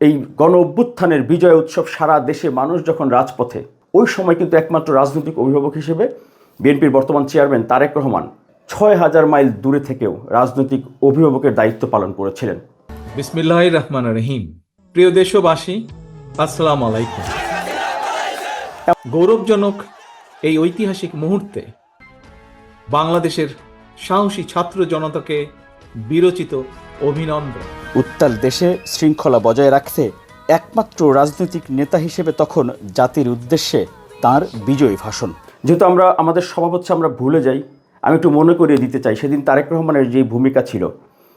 এই গণ অভ্যুত্থানের বিজয় উৎসব সারা দেশে মানুষ যখন রাজপথে, ওই সময় কিন্তু একমাত্র রাজনৈতিক অভিভাবক হিসেবে বিএনপির বর্তমান চেয়ারম্যান তারেক রহমান ৬,০০০ মাইল দূরে থেকেও রাজনৈতিক অভিভাবকের দায়িত্ব পালন করেছিলেন। বিসমিল্লাহির রহমানির রহিম। প্রিয় দেশবাসী, আসসালামু আলাইকুম। গৌরবজনক এই ঐতিহাসিক মুহূর্তে বাংলাদেশের সাহসী ছাত্র জনতাকে বিরচিত অভিনন্দন। উত্তাল দেশে শৃঙ্খলা বজায় রাখতে একমাত্র রাজনৈতিক নেতা হিসেবে তখন জাতির উদ্দেশ্যে তার বিজয়ী ভাষণ। যেহেতু আমাদের স্বভাব হচ্ছে আমরা ভুলে যাই, আমি একটু মনে করিয়ে দিতে চাই সেদিন তারেক রহমানের যে ভূমিকা ছিল,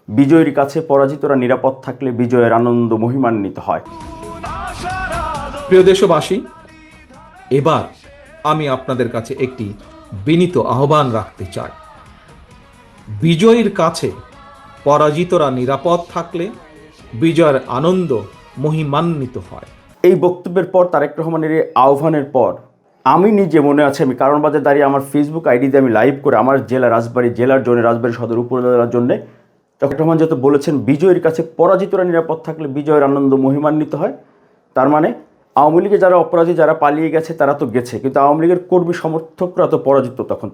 বিজয়ের কাছে পরাজিতরা নিরাপদ থাকলে বিজয়ের আনন্দ মহিমান্বিত হয়। প্রিয় দেশবাসী, এবার আমি আপনাদের কাছে একটি বিনীত আহ্বান রাখতে চাই। বিজয়ের কাছে পরাজিতরা নিরাপদ থাকলে বিজয়ের আনন্দ মহিমান্বিত হয়। এই বক্তব্যের পর, তারেক রহমানের এই আহ্বানের পর আমি নিজে মনে আছে, আমি কারণ বাজারে দাঁড়িয়ে আমার ফেসবুক আইডিতে আমি লাইভ করে আমার জেলা রাজবাড়ী জেলার জন্য, রাজবাড়ী সদর উপজেলার জন্য তারেক রহমান যত বলেছেন বিজয়ের কাছে পরাজিতরা নিরাপদ থাকলে বিজয়ের আনন্দ মহিমান্বিত হয়, তার মানে আওয়ামী লীগে যারা অপরাধী, যারা পালিয়ে গেছে তারা তো গেছে, কিন্তু আওয়ামী লীগের কর্মী সমর্থকরা তো পরাজিত, তখন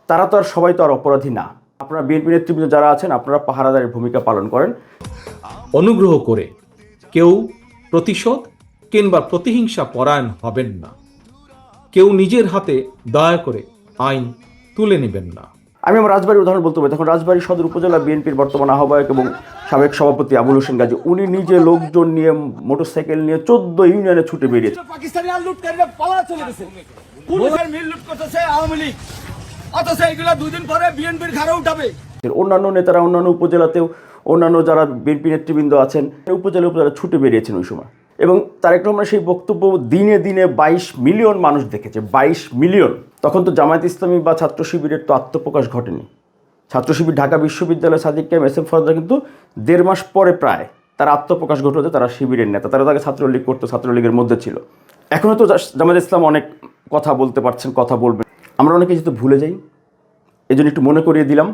তারা তো আর সবাই তো আর অপরাধী না। আপনারা বিএনপি নেতৃবৃন্দ যারা আছেন, আপনারা পাহারাদারের ভূমিকা পালন করেন। অনুগ্রহ করে কেউ প্রতিশোধ কিংবা প্রতিহিংসা পরায়ণ হবেন না। কেউ নিজের হাতে দয়া করে আইন তুলে নেবেন না। আমি আমার রাজবাড়ির উদাহরণ বলতে পারি। তখন রাজবাড়ী সদর উপজেলা বিএনপির বর্তমান আহ্বায়ক এবং সাবেক সভাপতি আবুল হোসেন গাজী, উনি নিজে লোকজন নিয়ে মোটরসাইকেল নিয়ে 14 ইউনিয়নে ছুটে বেরিয়েছে। পাকিস্তানিরা লুটকারীরা পালা চলে গেছে, পুলিশের মিল লুট করতেছে আওয়ামী লীগ, অথচ এগুলো দুদিন পরে বিএনপির ঘাড়ে উঠাবে। অন্যান্য নেতারা অন্যান্য উপজেলাতেও, অন্যান্য যারা বিএনপি নেতৃবৃন্দ আছেন উপজেলা ছুটে বেরিয়েছেন ওই সময়। এবং তারেক রহমানের সেই বক্তব্য দিনে দিনে 22 মিলিয়ন মানুষ দেখেছে, 22 মিলিয়ন। তখন তো জামায়াত ইসলামী বা ছাত্র শিবিরের তো আত্মপ্রকাশ ঘটেনি। ছাত্র শিবির ঢাকা বিশ্ববিদ্যালয় সাদিক কায়েম এস এম ফরদার কিন্তু 1.5 মাস পরে প্রায় তার আত্মপ্রকাশ ঘটতে, তারা শিবিরের নেতা, তারা তাকে ছাত্রলীগ করতো, ছাত্রলীগের মধ্যে ছিল। এখনও তো জামায়াত ইসলাম অনেক কথা বলতে পারছেন, কথা বলবেন, আমরা অনেকে যেহেতু ভুলে যাই, এই জন্য একটু মনে করিয়ে দিলাম।